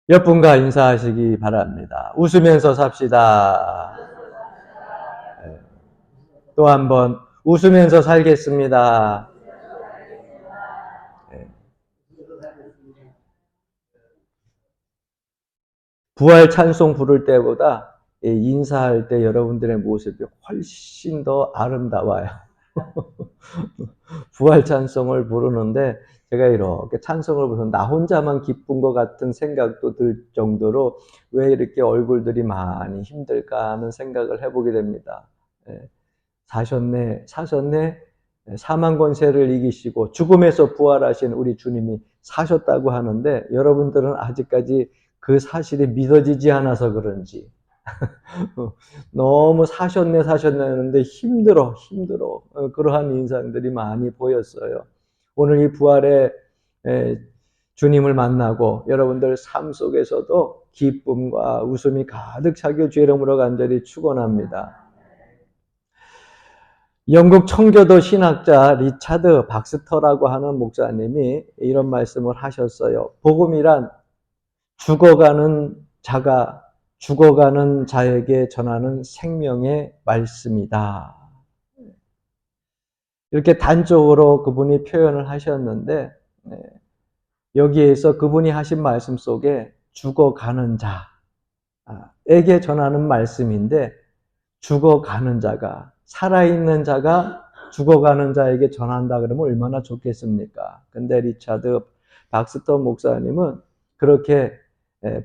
옆분과 인사하시기 바랍니다. 웃으면서 삽시다. 또 한번 웃으면서 살겠습니다. 부활 찬송 부를 때보다 인사할 때 여러분들의 모습이 훨씬 더 아름다워요. 부활 찬송을 부르는데 제가 이렇게 찬송을 부르면 나 혼자만 기쁜 것 같은 생각도 들 정도로 왜 이렇게 얼굴들이 많이 힘들까 하는 생각을 해보게 됩니다. 사셨네, 사셨네, 사망 권세를 이기시고 죽음에서 부활하신 우리 주님이 사셨다고 하는데 여러분들은 아직까지 그 사실이 믿어지지 않아서 그런지 너무 사셨네 하는데 힘들어 그러한 인상들이 많이 보였어요. 오늘 이 부활의 주님을 만나고 여러분들 삶 속에서도 기쁨과 웃음이 가득 차길 주의 이름으로 간절히 축원합니다. 영국 청교도 신학자 리차드 박스터라고 하는 목사님이 이런 말씀을 하셨어요. 복음이란 죽어가는 자에게 전하는 생명의 말씀이다. 이렇게 단적으로 그분이 표현을 하셨는데 여기에서 그분이 하신 말씀 속에 죽어가는 자에게 전하는 말씀인데 죽어가는 자가 살아있는 자가 죽어가는 자에게 전한다 그러면 얼마나 좋겠습니까? 근데 리차드 박스터 목사님은 그렇게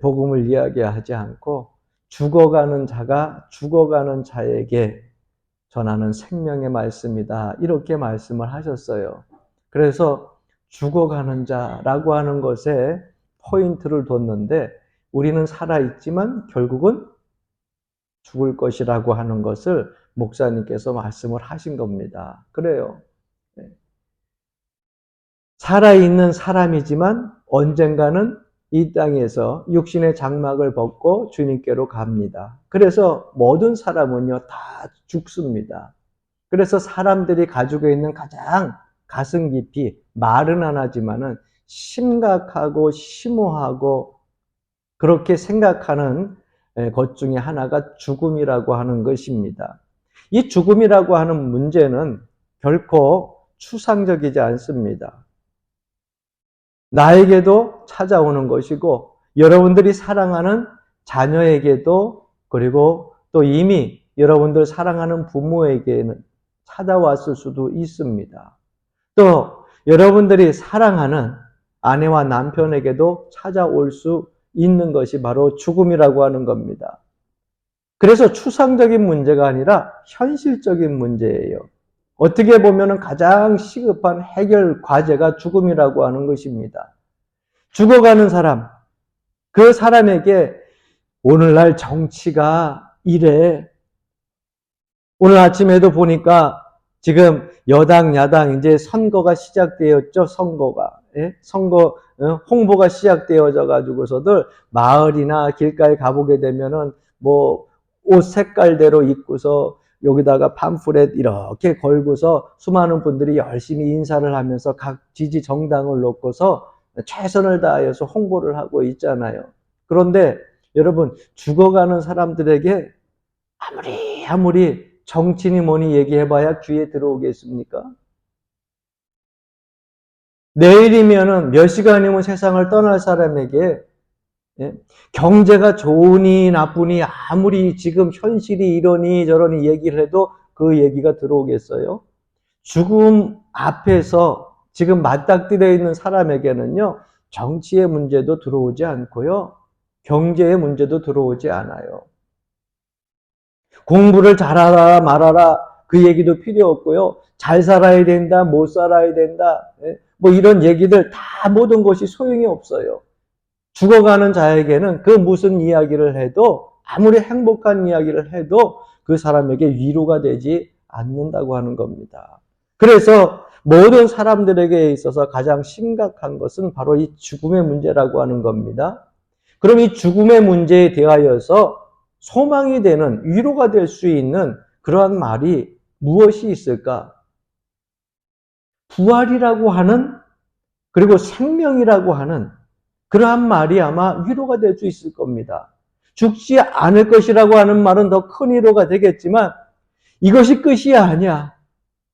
복음을 이야기하지 않고 죽어가는 자가 죽어가는 자에게 전하는 생명의 말씀이다. 이렇게 말씀을 하셨어요. 그래서 죽어가는 자라고 하는 것에 포인트를 뒀는데 우리는 살아있지만 결국은 죽을 것이라고 하는 것을 목사님께서 말씀을 하신 겁니다. 그래요. 살아있는 사람이지만 언젠가는 이 땅에서 육신의 장막을 벗고 주님께로 갑니다. 그래서 모든 사람은요, 다 죽습니다. 그래서 사람들이 가지고 있는 가장 가슴 깊이 말은 안 하지만은 심각하고 심오하고 그렇게 생각하는 것 중에 하나가 죽음이라고 하는 것입니다. 이 죽음이라고 하는 문제는 결코 추상적이지 않습니다. 나에게도 찾아오는 것이고 여러분들이 사랑하는 자녀에게도 그리고 또 이미 여러분들 사랑하는 부모에게는 찾아왔을 수도 있습니다. 또 여러분들이 사랑하는 아내와 남편에게도 찾아올 수 있는 것이 바로 죽음이라고 하는 겁니다. 그래서 추상적인 문제가 아니라 현실적인 문제예요. 어떻게 보면 가장 시급한 해결 과제가 죽음이라고 하는 것입니다. 죽어가는 사람, 그 사람에게 오늘날 정치가 이래. 오늘 아침에도 보니까 지금 여당, 야당 이제 선거가 시작되었죠. 선거가. 선거 홍보가 시작되어져 가지고서들 마을이나 길가에 가보게 되면은 뭐 옷 색깔대로 입고서 여기다가 팜프렛 이렇게 걸고서 수많은 분들이 열심히 인사를 하면서 각 지지 정당을 놓고서 최선을 다해서 홍보를 하고 있잖아요. 그런데 여러분 죽어가는 사람들에게 아무리 정치니 뭐니 얘기해봐야 귀에 들어오겠습니까? 내일이면은 몇 시간이면 세상을 떠날 사람에게 경제가 좋으니 나쁘니 아무리 지금 현실이 이러니 저러니 얘기를 해도 그 얘기가 들어오겠어요? 죽음 앞에서 지금 맞닥뜨려 있는 사람에게는요, 정치의 문제도 들어오지 않고요, 경제의 문제도 들어오지 않아요. 공부를 잘하라 말아라 그 얘기도 필요 없고요. 잘 살아야 된다, 못 살아야 된다, 뭐 이런 얘기들 다 모든 것이 소용이 없어요. 죽어가는 자에게는 그 무슨 이야기를 해도 아무리 행복한 이야기를 해도 그 사람에게 위로가 되지 않는다고 하는 겁니다. 그래서 모든 사람들에게 있어서 가장 심각한 것은 바로 이 죽음의 문제라고 하는 겁니다. 그럼 이 죽음의 문제에 대하여서 소망이 되는 위로가 될 수 있는 그러한 말이 무엇이 있을까? 부활이라고 하는 그리고 생명이라고 하는 그러한 말이 아마 위로가 될 수 있을 겁니다. 죽지 않을 것이라고 하는 말은 더 큰 위로가 되겠지만 이것이 끝이 아니야.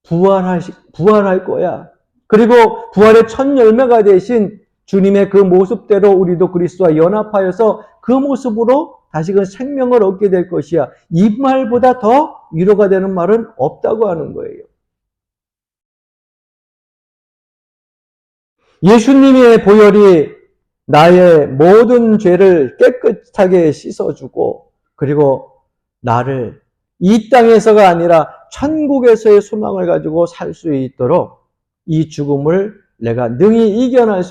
부활할 거야. 그리고 부활의 첫 열매가 되신 주님의 그 모습대로 우리도 그리스도와 연합하여서 그 모습으로 다시금 생명을 얻게 될 것이야. 이 말보다 더 위로가 되는 말은 없다고 하는 거예요. 예수님의 보혈이 나의 모든 죄를 깨끗하게 씻어주고 그리고 나를 이 땅에서가 아니라 천국에서의 소망을 가지고 살 수 있도록 이 죽음을 내가 능히 이겨낼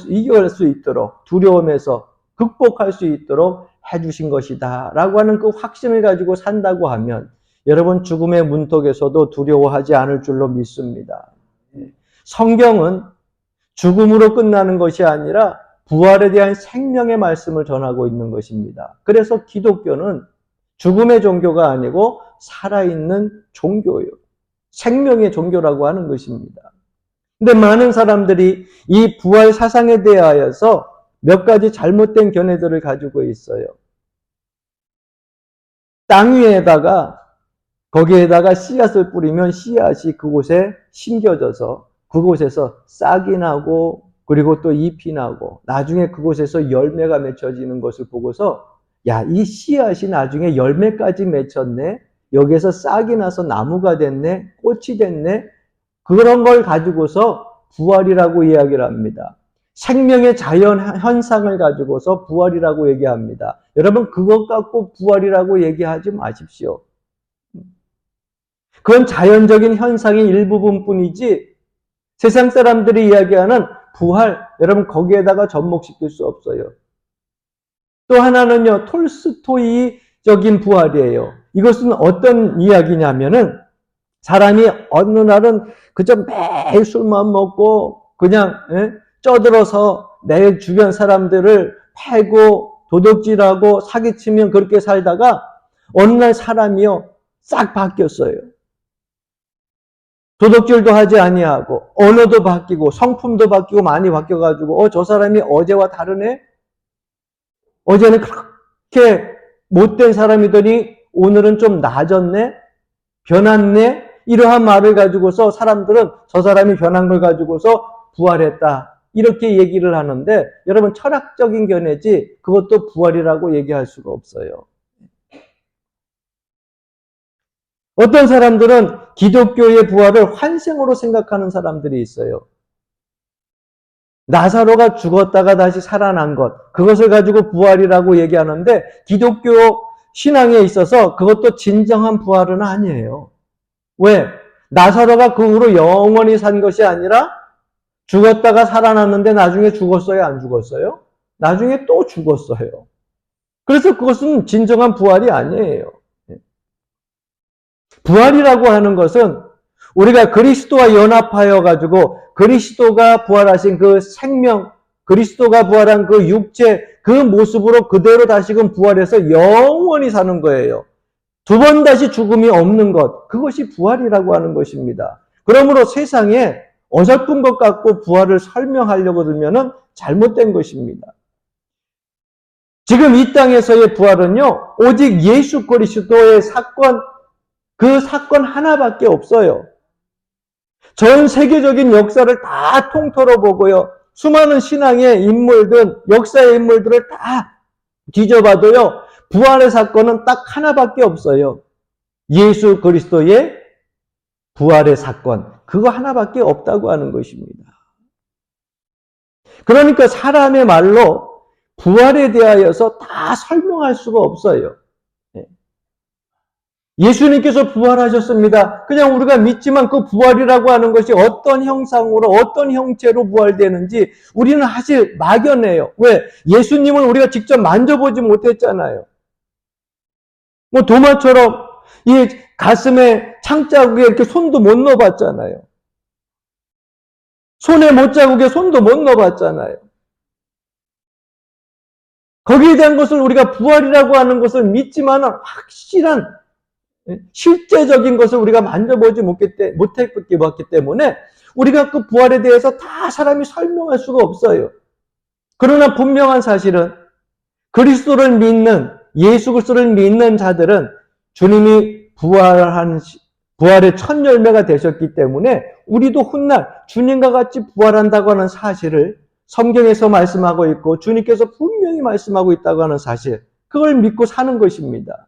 수 있도록 두려움에서 극복할 수 있도록 해주신 것이다 라고 하는 그 확신을 가지고 산다고 하면 여러분 죽음의 문턱에서도 두려워하지 않을 줄로 믿습니다. 성경은 죽음으로 끝나는 것이 아니라 부활에 대한 생명의 말씀을 전하고 있는 것입니다. 그래서 기독교는 죽음의 종교가 아니고 살아있는 종교예요. 생명의 종교라고 하는 것입니다. 근데 많은 사람들이 이 부활 사상에 대하여서 몇 가지 잘못된 견해들을 가지고 있어요. 땅 위에다가 거기에다가 씨앗을 뿌리면 씨앗이 그곳에 심겨져서 그곳에서 싹이 나고 그리고 또 잎이 나고 나중에 그곳에서 열매가 맺혀지는 것을 보고서 야, 이 씨앗이 나중에 열매까지 맺혔네. 여기에서 싹이 나서 나무가 됐네. 꽃이 됐네. 그런 걸 가지고서 부활이라고 이야기를 합니다. 생명의 자연 현상을 가지고서 부활이라고 얘기합니다. 여러분 그것 갖고 부활이라고 얘기하지 마십시오. 그건 자연적인 현상의 일부분뿐이지 세상 사람들이 이야기하는 부활, 여러분 거기에다가 접목시킬 수 없어요. 또 하나는요, 톨스토이적인 부활이에요. 이것은 어떤 이야기냐면은 사람이 어느 날은 그저 매일 술만 먹고 그냥 쪄들어서 매일 주변 사람들을 패고 도둑질하고 사기치면 그렇게 살다가 어느 날 사람이요 싹 바뀌었어요. 도둑질도 하지 아니하고 언어도 바뀌고 성품도 바뀌고 많이 바뀌어가지고 저 사람이 어제와 다르네? 어제는 그렇게 못된 사람이더니 오늘은 좀 나아졌네? 변했네? 이러한 말을 가지고서 사람들은 저 사람이 변한 걸 가지고서 부활했다. 이렇게 얘기를 하는데 여러분 철학적인 견해지 그것도 부활이라고 얘기할 수가 없어요. 어떤 사람들은 기독교의 부활을 환생으로 생각하는 사람들이 있어요. 나사로가 죽었다가 다시 살아난 것, 그것을 가지고 부활이라고 얘기하는데 기독교 신앙에 있어서 그것도 진정한 부활은 아니에요. 왜? 나사로가 그 후로 영원히 산 것이 아니라 죽었다가 살아났는데 나중에 죽었어요? 안 죽었어요? 나중에 또 죽었어요. 그래서 그것은 진정한 부활이 아니에요. 부활이라고 하는 것은 우리가 그리스도와 연합하여 가지고 그리스도가 부활하신 그 생명, 그리스도가 부활한 그 육체, 그 모습으로 그대로 다시금 부활해서 영원히 사는 거예요. 두 번 다시 죽음이 없는 것, 그것이 부활이라고 하는 것입니다. 그러므로 세상에 어설픈 것 같고 부활을 설명하려고 들면은 잘못된 것입니다. 지금 이 땅에서의 부활은요, 오직 예수 그리스도의 사건, 그 사건 하나밖에 없어요. 전 세계적인 역사를 다 통틀어 보고요. 수많은 신앙의 인물들, 역사의 인물들을 다 뒤져봐도요. 부활의 사건은 딱 하나밖에 없어요. 예수 그리스도의 부활의 사건. 그거 하나밖에 없다고 하는 것입니다. 그러니까 사람의 말로 부활에 대하여서 다 설명할 수가 없어요. 예수님께서 부활하셨습니다. 그냥 우리가 믿지만 그 부활이라고 하는 것이 어떤 형상으로 어떤 형체로 부활되는지 우리는 사실 막연해요. 왜? 예수님을 우리가 직접 만져보지 못했잖아요. 뭐 도마처럼 이 가슴에 창자국에 이렇게 손도 못 넣어봤잖아요. 손에 못자국에 손도 못 넣어봤잖아요. 거기에 대한 것을 우리가 부활이라고 하는 것을 믿지만 확실한 실제적인 것을 우리가 만져보지 못했기 때문에 우리가 그 부활에 대해서 다 사람이 설명할 수가 없어요. 그러나 분명한 사실은 그리스도를 믿는, 예수 그리스도를 믿는 자들은 주님이 부활의 첫 열매가 되셨기 때문에 우리도 훗날 주님과 같이 부활한다고 하는 사실을 성경에서 말씀하고 있고 주님께서 분명히 말씀하고 있다고 하는 사실, 그걸 믿고 사는 것입니다.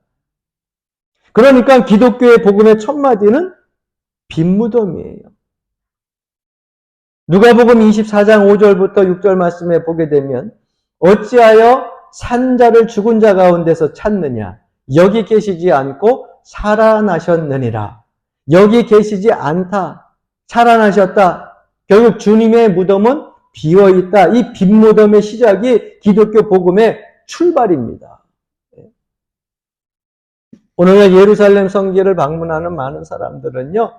그러니까 기독교의 복음의 첫 마디는 빈무덤이에요. 누가복음 24장 5절부터 6절 말씀에 보게 되면 어찌하여 산자를 죽은 자 가운데서 찾느냐? 여기 계시지 않고 살아나셨느니라. 여기 계시지 않다. 살아나셨다. 결국 주님의 무덤은 비어있다. 이 빈무덤의 시작이 기독교 복음의 출발입니다. 오늘날 예루살렘 성지를 방문하는 많은 사람들은요,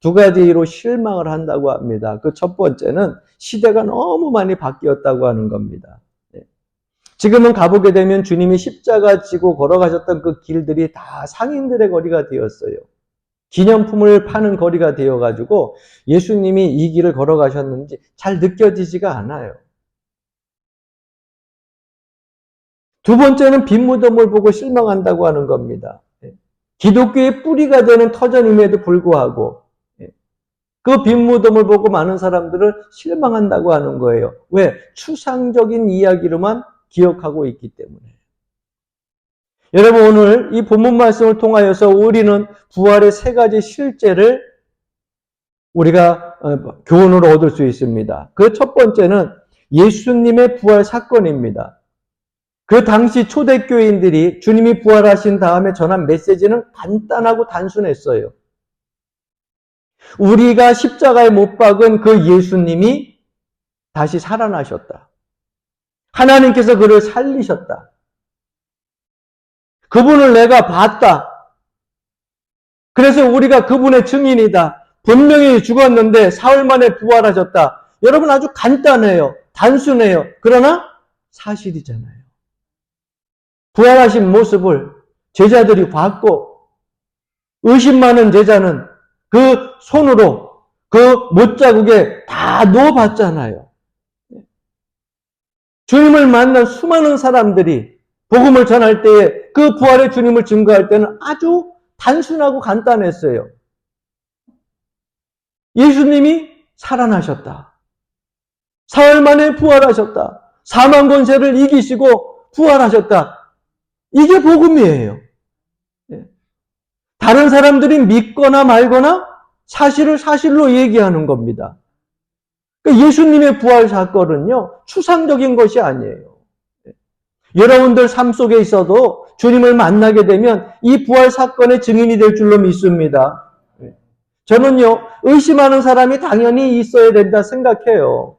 두 가지로 실망을 한다고 합니다. 그 첫 번째는 시대가 너무 많이 바뀌었다고 하는 겁니다. 지금은 가보게 되면 주님이 십자가 지고 걸어가셨던 그 길들이 다 상인들의 거리가 되었어요. 기념품을 파는 거리가 되어가지고 예수님이 이 길을 걸어가셨는지 잘 느껴지지가 않아요. 두 번째는 빈 무덤을 보고 실망한다고 하는 겁니다. 기독교의 뿌리가 되는 터전임에도 불구하고 그 빈 무덤을 보고 많은 사람들을 실망한다고 하는 거예요. 왜? 추상적인 이야기로만 기억하고 있기 때문에. 여러분, 오늘 이 본문 말씀을 통하여서 우리는 부활의 세 가지 실제를 우리가 교훈으로 얻을 수 있습니다. 그 첫 번째는 예수님의 부활 사건입니다. 그 당시 초대교인들이 주님이 부활하신 다음에 전한 메시지는 간단하고 단순했어요. 우리가 십자가에 못 박은 그 예수님이 다시 살아나셨다. 하나님께서 그를 살리셨다. 그분을 내가 봤다. 그래서 우리가 그분의 증인이다. 분명히 죽었는데 사흘 만에 부활하셨다. 여러분, 아주 간단해요. 단순해요. 그러나 사실이잖아요. 부활하신 모습을 제자들이 봤고 의심 많은 제자는 그 손으로 그 못자국에 다 넣어봤잖아요. 주님을 만난 수많은 사람들이 복음을 전할 때에 그 부활의 주님을 증거할 때는 아주 단순하고 간단했어요. 예수님이 살아나셨다. 사흘 만에 부활하셨다. 사망 권세를 이기시고 부활하셨다. 이게 복음이에요. 다른 사람들이 믿거나 말거나 사실을 사실로 얘기하는 겁니다. 그러니까 예수님의 부활 사건은요, 추상적인 것이 아니에요. 여러분들 삶 속에 있어도 주님을 만나게 되면 이 부활 사건의 증인이 될 줄로 믿습니다. 저는요, 의심하는 사람이 당연히 있어야 된다 생각해요.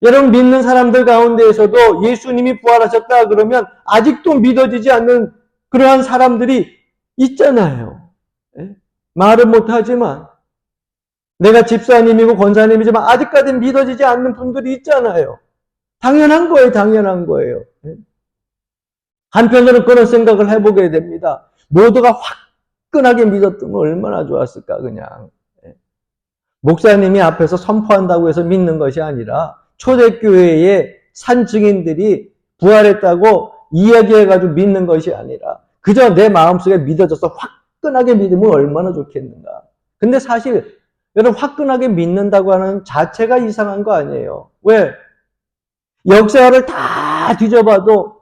여러분, 믿는 사람들 가운데에서도 예수님이 부활하셨다 그러면 아직도 믿어지지 않는 그러한 사람들이 있잖아요. 말은 못하지만 내가 집사님이고 권사님이지만 아직까지 믿어지지 않는 분들이 있잖아요. 당연한 거예요. 당연한 거예요. 한편으로는 그런 생각을 해보게 됩니다. 모두가 화끈하게 믿었던 건 얼마나 좋았을까 그냥. 목사님이 앞에서 선포한다고 해서 믿는 것이 아니라 초대교회의 산증인들이 부활했다고 이야기해가지고 믿는 것이 아니라 그저 내 마음속에 믿어져서 화끈하게 믿으면 얼마나 좋겠는가. 근데 사실 여러분, 화끈하게 믿는다고 하는 자체가 이상한 거 아니에요. 왜? 역사를 다 뒤져봐도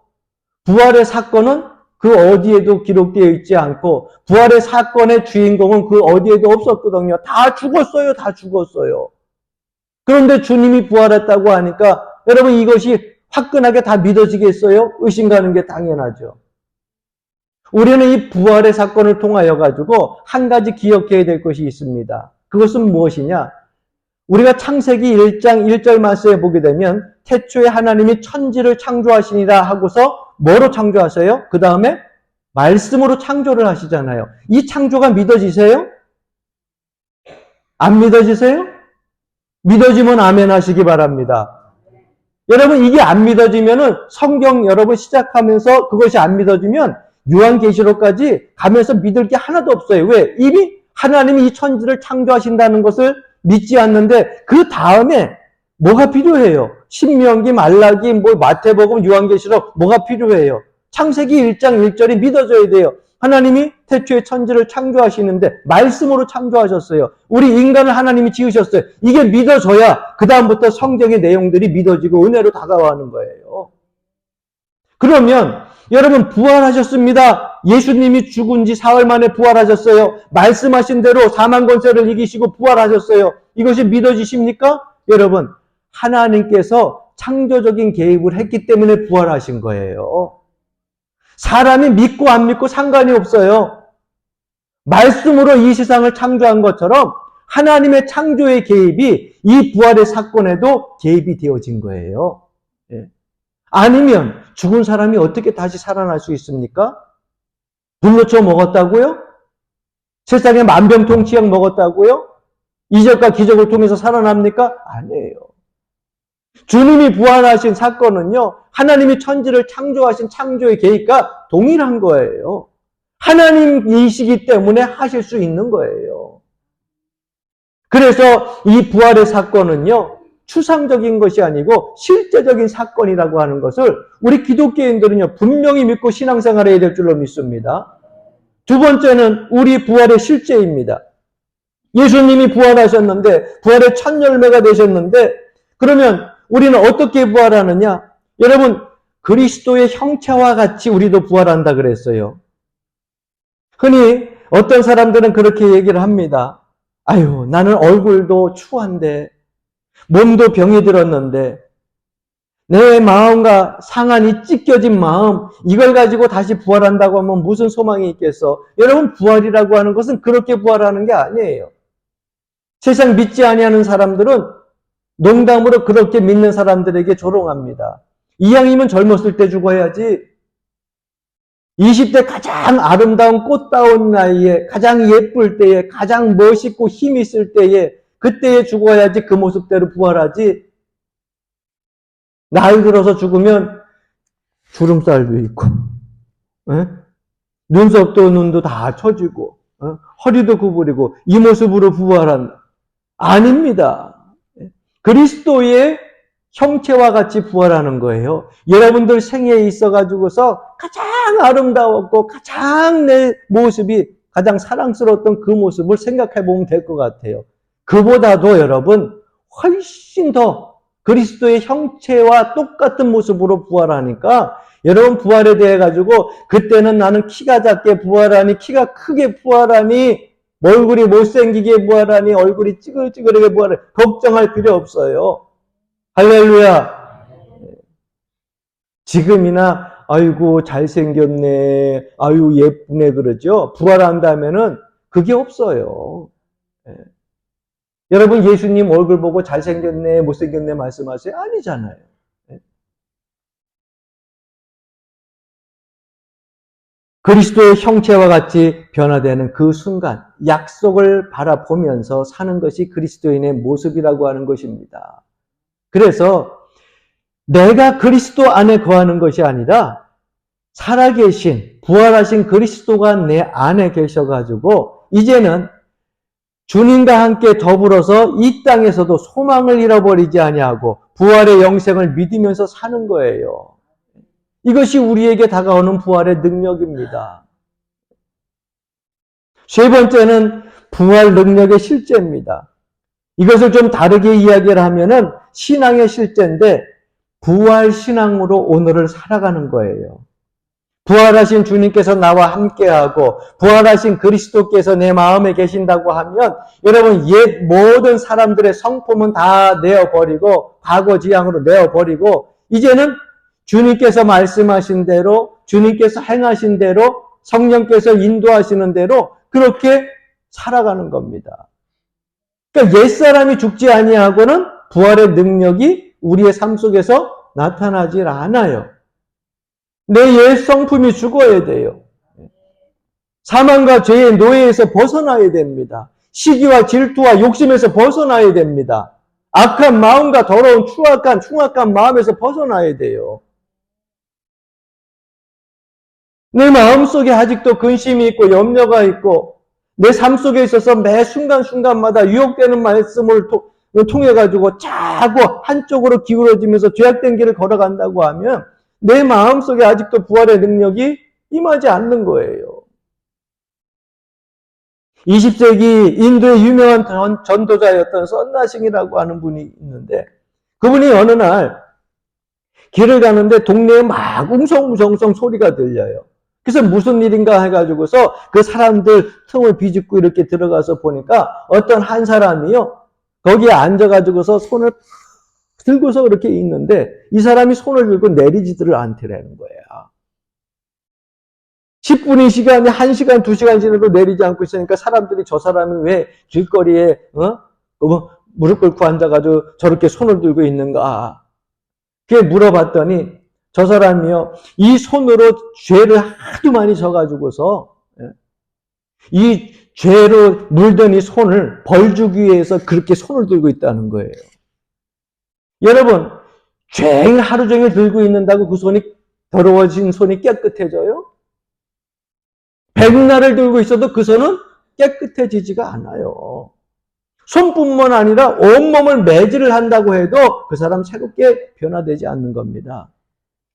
부활의 사건은 그 어디에도 기록되어 있지 않고 부활의 사건의 주인공은 그 어디에도 없었거든요. 다 죽었어요. 다 죽었어요. 그런데 주님이 부활했다고 하니까 여러분, 이것이 화끈하게 다 믿어지겠어요? 의심 가는 게 당연하죠. 우리는 이 부활의 사건을 통하여 가지고 한 가지 기억해야 될 것이 있습니다. 그것은 무엇이냐? 우리가 창세기 1장 1절 말씀에 보게 되면 태초에 하나님이 천지를 창조하시니라 하고서 뭐로 창조하세요? 그 다음에 말씀으로 창조를 하시잖아요. 이 창조가 믿어지세요? 안 믿어지세요? 믿어지면 아멘 하시기 바랍니다. 여러분, 이게 안 믿어지면은 성경 여러분 시작하면서 그것이 안 믿어지면 요한계시록까지 가면서 믿을 게 하나도 없어요. 왜? 이미 하나님이 이 천지를 창조하신다는 것을 믿지 않는데 그 다음에 뭐가 필요해요? 신명기, 말라기, 마태복음, 요한계시록 뭐가 필요해요? 창세기 1장 1절이 믿어져야 돼요. 하나님이 태초에 천지를 창조하시는데 말씀으로 창조하셨어요. 우리 인간을 하나님이 지으셨어요. 이게 믿어져야 그 다음부터 성경의 내용들이 믿어지고 은혜로 다가가는 거예요. 그러면 여러분 부활하셨습니다. 예수님이 죽은 지 사흘 만에 부활하셨어요. 말씀하신 대로 사망 권세를 이기시고 부활하셨어요. 이것이 믿어지십니까? 여러분, 하나님께서 창조적인 개입을 했기 때문에 부활하신 거예요. 사람이 믿고 안 믿고 상관이 없어요. 말씀으로 이 세상을 창조한 것처럼 하나님의 창조의 개입이 이 부활의 사건에도 개입이 되어진 거예요. 아니면 죽은 사람이 어떻게 다시 살아날 수 있습니까? 불로쳐 먹었다고요? 세상에 만병통치약 먹었다고요? 이적과 기적을 통해서 살아납니까? 아니에요. 주님이 부활하신 사건은요, 하나님이 천지를 창조하신 창조의 계획과 동일한 거예요. 하나님이시기 때문에 하실 수 있는 거예요. 그래서 이 부활의 사건은요, 추상적인 것이 아니고 실제적인 사건이라고 하는 것을 우리 기독교인들은요, 분명히 믿고 신앙생활을 해야 될 줄로 믿습니다. 두 번째는 우리 부활의 실제입니다. 예수님이 부활하셨는데, 부활의 첫 열매가 되셨는데, 그러면 우리는 어떻게 부활하느냐? 여러분, 그리스도의 형체와 같이 우리도 부활한다 그랬어요. 흔히 어떤 사람들은 그렇게 얘기를 합니다. 아유, 나는 얼굴도 추한데, 몸도 병이 들었는데, 내 마음과 상한이 찢겨진 마음, 이걸 가지고 다시 부활한다고 하면 무슨 소망이 있겠어? 여러분, 부활이라고 하는 것은 그렇게 부활하는 게 아니에요. 세상 믿지 아니하는 사람들은 농담으로 그렇게 믿는 사람들에게 조롱합니다. 이왕이면 젊었을 때 죽어야지. 20대 가장 아름다운 꽃다운 나이에, 가장 예쁠 때에, 가장 멋있고 힘 있을 때에, 그때에 죽어야지 그 모습대로 부활하지. 나이 들어서 죽으면 주름살도 있고, 눈썹도 눈도 다 처지고, 허리도 구부리고, 이 모습으로 부활한다. 아닙니다. 그리스도의 형체와 같이 부활하는 거예요. 여러분들 생애에 있어가지고서 가장 아름다웠고 가장 내 모습이 가장 사랑스러웠던 그 모습을 생각해 보면 될 것 같아요. 그보다도 여러분 훨씬 더 그리스도의 형체와 똑같은 모습으로 부활하니까 여러분 부활에 대해 가지고 그때는 나는 키가 작게 부활하니 키가 크게 부활하니 얼굴이 못생기게 부활하니 얼굴이 찌글찌글하게 부활하니 걱정할 필요 없어요. 할렐루야. 지금이나 아이고 잘생겼네, 아유 예쁘네 그러죠. 부활한다면은 그게 없어요. 여러분 예수님 얼굴 보고 잘생겼네, 못생겼네 말씀하세요? 아니잖아요. 그리스도의 형체와 같이 변화되는 그 순간, 약속을 바라보면서 사는 것이 그리스도인의 모습이라고 하는 것입니다. 그래서 내가 그리스도 안에 거하는 것이 아니라 살아계신, 부활하신 그리스도가 내 안에 계셔가지고 이제는 주님과 함께 더불어서 이 땅에서도 소망을 잃어버리지 아니하고 부활의 영생을 믿으면서 사는 거예요. 이것이 우리에게 다가오는 부활의 능력입니다. 세 번째는 부활 능력의 실제입니다. 이것을 좀 다르게 이야기를 하면은 신앙의 실제인데 부활 신앙으로 오늘을 살아가는 거예요. 부활하신 주님께서 나와 함께하고 부활하신 그리스도께서 내 마음에 계신다고 하면 여러분 옛 모든 사람들의 성품은 다 내어버리고 과거 지향으로 내어버리고 이제는 주님께서 말씀하신 대로 주님께서 행하신 대로 성령께서 인도하시는 대로 그렇게 살아가는 겁니다. 그러니까 옛사람이 죽지 아니하고는 부활의 능력이 우리의 삶 속에서 나타나질 않아요. 내 옛 성품이 죽어야 돼요. 사망과 죄의 노예에서 벗어나야 됩니다. 시기와 질투와 욕심에서 벗어나야 됩니다. 악한 마음과 더러운 흉악한 마음에서 벗어나야 돼요. 내 마음속에 아직도 근심이 있고 염려가 있고 내 삶 속에 있어서 매 순간순간마다 유혹되는 말씀을 통해 가지고 자꾸 한쪽으로 기울어지면서 죄악된 길을 걸어간다고 하면 내 마음속에 아직도 부활의 능력이 임하지 않는 거예요. 20세기 인도의 유명한 전도자였던 썬나싱이라고 하는 분이 있는데 그분이 어느 날 길을 가는데 동네에 막 웅성웅성 소리가 들려요. 그래서 무슨 일인가 해가지고서 그 사람들 틈을 비집고 이렇게 들어가서 보니까 어떤 한 사람이요. 거기에 앉아가지고서 손을 들고서 그렇게 있는데 이 사람이 손을 들고 내리지들을 않더라는 거야. 10분의 시간이 1시간, 2시간 지나도 내리지 않고 있으니까 사람들이 저 사람이 왜 길거리에 무릎 꿇고 앉아가지고 저렇게 손을 들고 있는가. 그게 물어봤더니 저 사람이요. 이 손으로 죄를 하도 많이 져가지고서 이 죄로 물던 이 손을 벌 주기 위해서 그렇게 손을 들고 있다는 거예요. 여러분, 죄를 하루 종일 들고 있는다고 그 손이 더러워진 손이 깨끗해져요? 백날을 들고 있어도 그 손은 깨끗해지지가 않아요. 손뿐만 아니라 온몸을 매질을 한다고 해도 그 사람 새롭게 변화되지 않는 겁니다.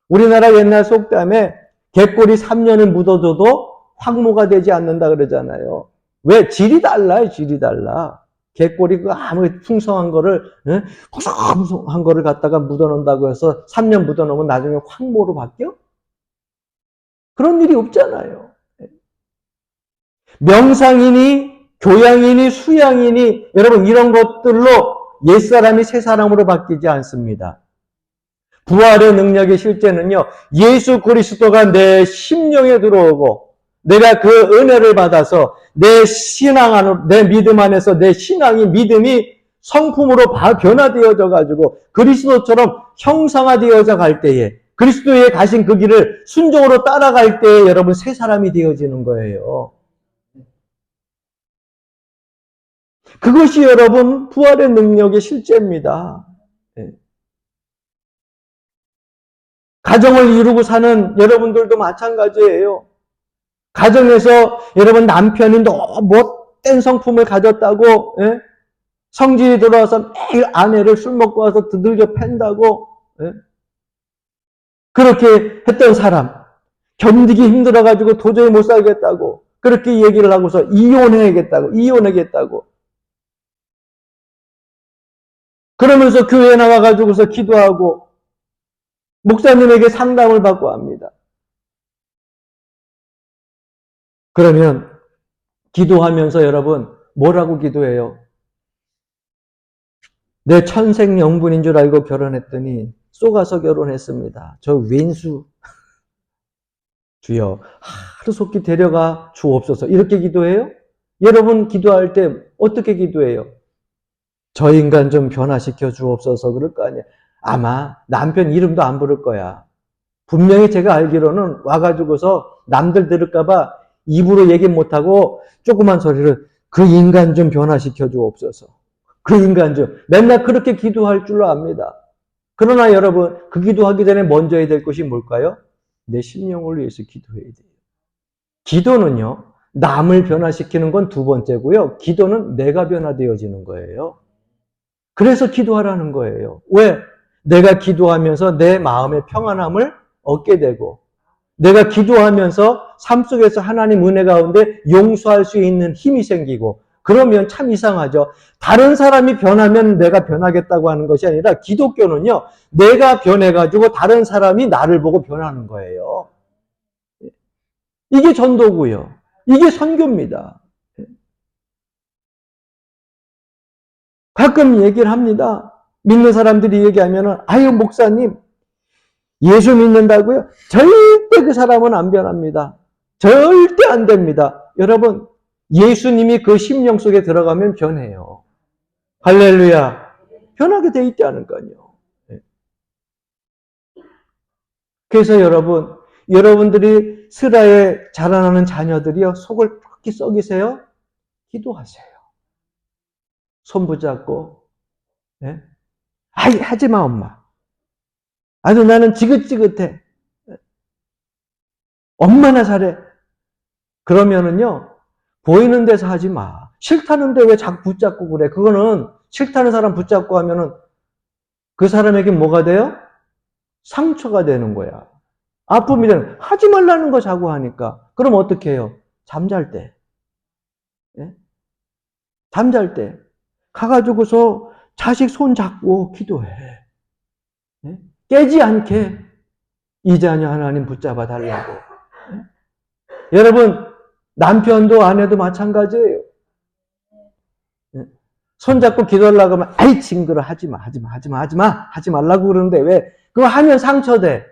우리나라 옛날 속담에 갯골이 3년을 묻어줘도 황무가 되지 않는다 그러잖아요. 왜? 질이 달라요, 질이 달라. 갯골이 그 아무리 풍성한 거를, 풍성한 거를 갖다가 묻어놓는다고 해서 3년 묻어놓으면 나중에 황무로 바뀌어? 그런 일이 없잖아요. 명상이니, 교양이니, 수양이니, 여러분, 이런 것들로 옛사람이 새사람으로 바뀌지 않습니다. 부활의 능력의 실제는요, 예수 그리스도가 내 심령에 들어오고, 내가 그 은혜를 받아서 내 신앙 안으로, 내 믿음 안에서 내 신앙이, 믿음이 성품으로 변화되어져 가지고 그리스도처럼 형상화되어져 갈 때에, 그리스도의 가신 그 길을 순종으로 따라갈 때에 여러분 새 사람이 되어지는 거예요. 그것이 여러분 부활의 능력의 실제입니다. 가정을 이루고 사는 여러분들도 마찬가지예요. 가정에서 여러분 남편이 너무 못된 성품을 가졌다고 성질이 들어와서 매일 아내를 술 먹고 와서 두들겨 팬다고 그렇게 했던 사람 견디기 힘들어가지고 도저히 못 살겠다고 그렇게 얘기를 하고서 이혼하겠다고 그러면서 교회에 나와가지고서 기도하고 목사님에게 상담을 받고 합니다. 그러면 기도하면서 여러분 뭐라고 기도해요? 내 천생연분인 줄 알고 결혼했더니 쏘가서 결혼했습니다. 저 왼수 주여 하루속히 데려가 주옵소서 이렇게 기도해요? 여러분 기도할 때 어떻게 기도해요? 저 인간 좀 변화시켜 주옵소서 그럴 거 아니에요. 아마 남편 이름도 안 부를 거야. 분명히 제가 알기로는 와가지고서 남들 들을까 봐 입으로 얘기 못하고 조그만 소리를 그 인간 좀 변화시켜 주옵소서. 그 인간 좀 맨날 그렇게 기도할 줄로 압니다. 그러나 여러분 그 기도하기 전에 먼저 해야 될 것이 뭘까요? 내 심령을 위해서 기도해야 돼요. 기도는요. 남을 변화시키는 건 두 번째고요. 기도는 내가 변화되어지는 거예요. 그래서 기도하라는 거예요. 왜? 내가 기도하면서 내 마음의 평안함을 얻게 되고 내가 기도하면서 삶 속에서 하나님 은혜 가운데 용서할 수 있는 힘이 생기고 그러면 참 이상하죠. 다른 사람이 변하면 내가 변하겠다고 하는 것이 아니라 기독교는요. 내가 변해가지고 다른 사람이 나를 보고 변하는 거예요. 이게 전도고요. 이게 선교입니다. 가끔 얘기를 합니다. 믿는 사람들이 얘기하면은 아유 목사님 예수 믿는다고요? 절대 그 사람은 안 변합니다. 절대 안 됩니다. 여러분 예수님이 그 심령 속에 들어가면 변해요. 할렐루야. 변하게 돼 있다니까요. 그래서 여러분들이 스라에 자라나는 자녀들이요. 속을 그렇게 썩이세요? 기도하세요. 손 붙잡고 아이 하지마 엄마. 아주 나는 지긋지긋해. 엄마나 잘해. 그러면은요. 보이는 데서 하지 마. 싫다는데 왜 자꾸 붙잡고 그래. 그거는 싫다는 사람 붙잡고 하면은 그 사람에게 뭐가 돼요? 상처가 되는 거야. 아픔이 되는, 하지 말라는 거 자꾸 하니까. 그럼 어떻게 해요? 잠잘 때. 예? 잠잘 때. 가가지고서 자식 손 잡고 기도해. 예? 깨지 않게 이 자녀 하나님 붙잡아 달라고. 예? 여러분, 남편도 아내도 마찬가지예요. 예? 손 잡고 기도하려고 하면, 아이, 징그러, 하지 말라고 그러는데, 왜? 그거 하면 상처돼.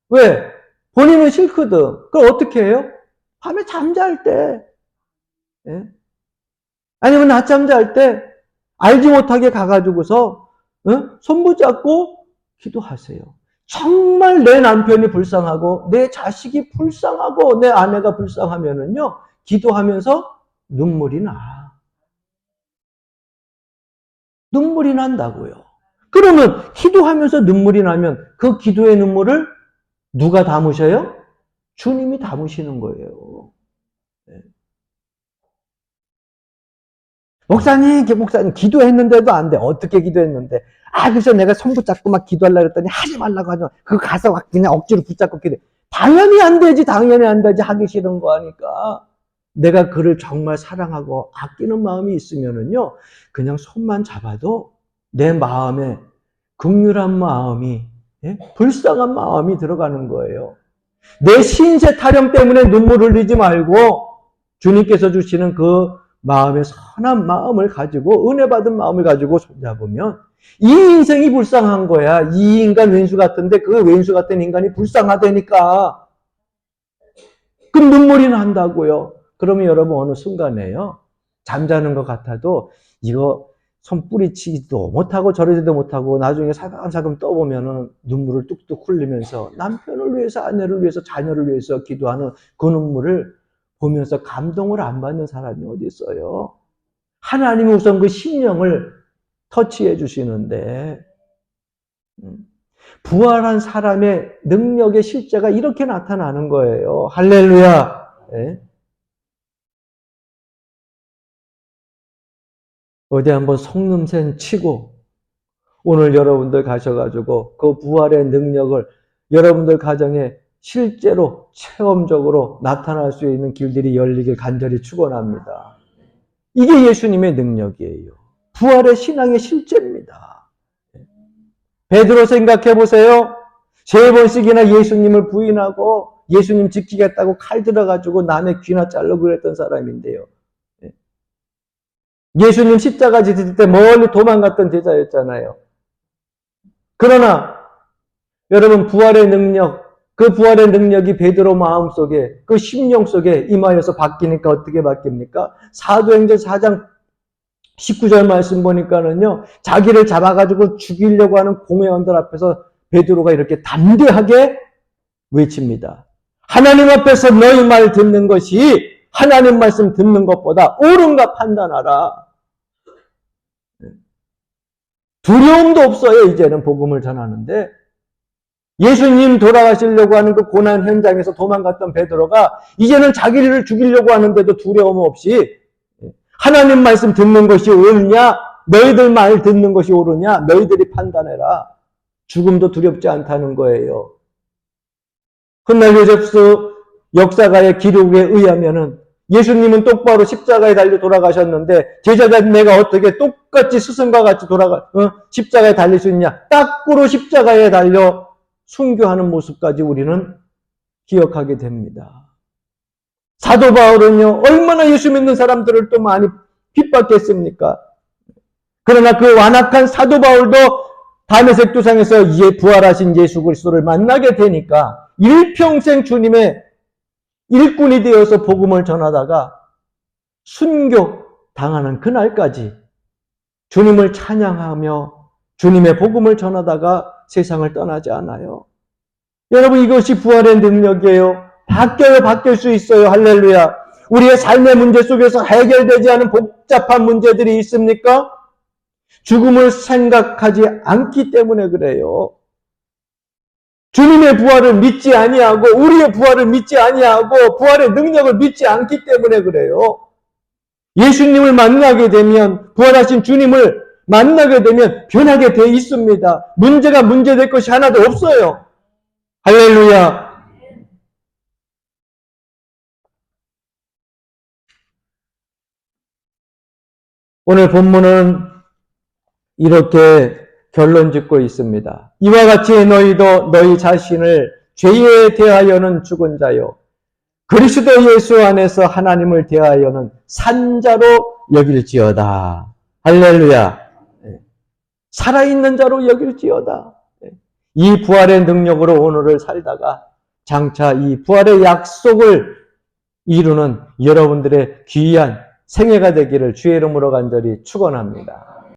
왜? 본인은 싫거든. 그걸 어떻게 해요? 밤에 잠잘 때. 예? 아니면 낮잠 잘 때, 알지 못하게 가가지고서, 손 붙잡고 기도하세요. 정말 내 남편이 불쌍하고, 내 자식이 불쌍하고, 내 아내가 불쌍하면은요, 기도하면서 눈물이 나. 눈물이 난다고요. 그러면 기도하면서 눈물이 나면 그 기도의 눈물을 누가 담으셔요? 주님이 담으시는 거예요. 네. 목사님, 기도했는데도 안 돼. 어떻게 기도했는데? 그래서 내가 손 붙잡고 막 기도하려고 했더니 하지 말라고 하죠. 그거 가서 그냥 억지로 붙잡고 기도해. 당연히 안 되지. 하기 싫은 거 하니까. 내가 그를 정말 사랑하고 아끼는 마음이 있으면은요, 그냥 손만 잡아도 내 마음에 긍휼한 마음이, 불쌍한 마음이 들어가는 거예요. 내 신세 타령 때문에 눈물 흘리지 말고 주님께서 주시는 그 마음의 선한 마음을 가지고, 은혜 받은 마음을 가지고 손잡으면 이 인생이 불쌍한 거야. 이 인간 왼수 같은데 그 왼수 같은 인간이 불쌍하다니까. 그럼 눈물이 난다고요. 그러면 여러분 어느 순간에요, 잠자는 것 같아도 이거 손 뿌리치기도 못하고 저러지도 못하고 나중에 사금사금 떠보면은 눈물을 뚝뚝 흘리면서 남편을 위해서, 아내를 위해서, 자녀를 위해서 기도하는 그 눈물을 보면서 감동을 안 받는 사람이 어디 있어요? 하나님이 우선 그 심령을 터치해 주시는데, 부활한 사람의 능력의 실제가 이렇게 나타나는 거예요. 할렐루야. 네. 어디 한번 속눈샘 치고 오늘 여러분들 가셔가지고 그 부활의 능력을 여러분들 가정에 실제로 체험적으로 나타날 수 있는 길들이 열리길 간절히 축원합니다. 이게 예수님의 능력이에요. 부활의 신앙의 실제입니다. 베드로 생각해 보세요. 3번씩이나 예수님을 부인하고 예수님 지키겠다고 칼 들어가지고 남의 귀나 자르고 그랬던 사람인데요. 예수님 십자가 지실 때 멀리 도망갔던 제자였잖아요. 그러나 여러분, 부활의 능력, 그 부활의 능력이 베드로 마음속에, 그 심령 속에 임하여서 바뀌니까 어떻게 바뀝니까? 사도행전 4장 19절 말씀 보니까는요, 자기를 잡아가지고 죽이려고 하는 공회원들 앞에서 베드로가 이렇게 담대하게 외칩니다. 하나님 앞에서 너희 말 듣는 것이 하나님 말씀 듣는 것보다 옳은가 판단하라. 두려움도 없어요. 이제는 복음을 전하는데, 예수님 돌아가시려고 하는 그 고난 현장에서 도망갔던 베드로가 이제는 자기를 죽이려고 하는데도 두려움 없이 하나님 말씀 듣는 것이 옳냐, 너희들 말 듣는 것이 옳으냐, 너희들이 판단해라. 죽음도 두렵지 않다는 거예요. 훗날 요셉스 역사가의 기록에 의하면은 예수님은 똑바로 십자가에 달려 돌아가셨는데 제자들 내가 어떻게 똑같이 스승과 같이 십자가에 달릴 수 있냐? 거꾸로 십자가에 달려 순교하는 모습까지 우리는 기억하게 됩니다. 사도 바울은요, 얼마나 예수 믿는 사람들을 또 많이 핍박했습니까? 그러나 그 완악한 사도 바울도 다메섹 도상에서 부활하신 예수 그리스도를 만나게 되니까 일평생 주님의 일꾼이 되어서 복음을 전하다가 순교 당하는 그날까지 주님을 찬양하며 주님의 복음을 전하다가 세상을 떠나지 않아요. 여러분, 이것이 부활의 능력이에요. 바뀔 수 있어요. 할렐루야. 우리의 삶의 문제 속에서 해결되지 않은 복잡한 문제들이 있습니까? 죽음을 생각하지 않기 때문에 그래요. 주님의 부활을 믿지 아니하고 우리의 부활을 믿지 아니하고 부활의 능력을 믿지 않기 때문에 그래요. 예수님을 만나게 되면, 부활하신 주님을 만나게 되면 변하게 돼 있습니다. 문제가 문제될 것이 하나도 없어요. 할렐루야. 오늘 본문은 이렇게 결론 짓고 있습니다. 이와 같이 너희도 너희 자신을 죄에 대하여는 죽은 자요, 그리스도 예수 안에서 하나님을 대하여는 산 자로 여길지어다. 할렐루야. 살아있는 자로 여길지어다. 이 부활의 능력으로 오늘을 살다가 장차 이 부활의 약속을 이루는 여러분들의 귀한 생애가 되기를 주의 이름으로 간절히 축원합니다.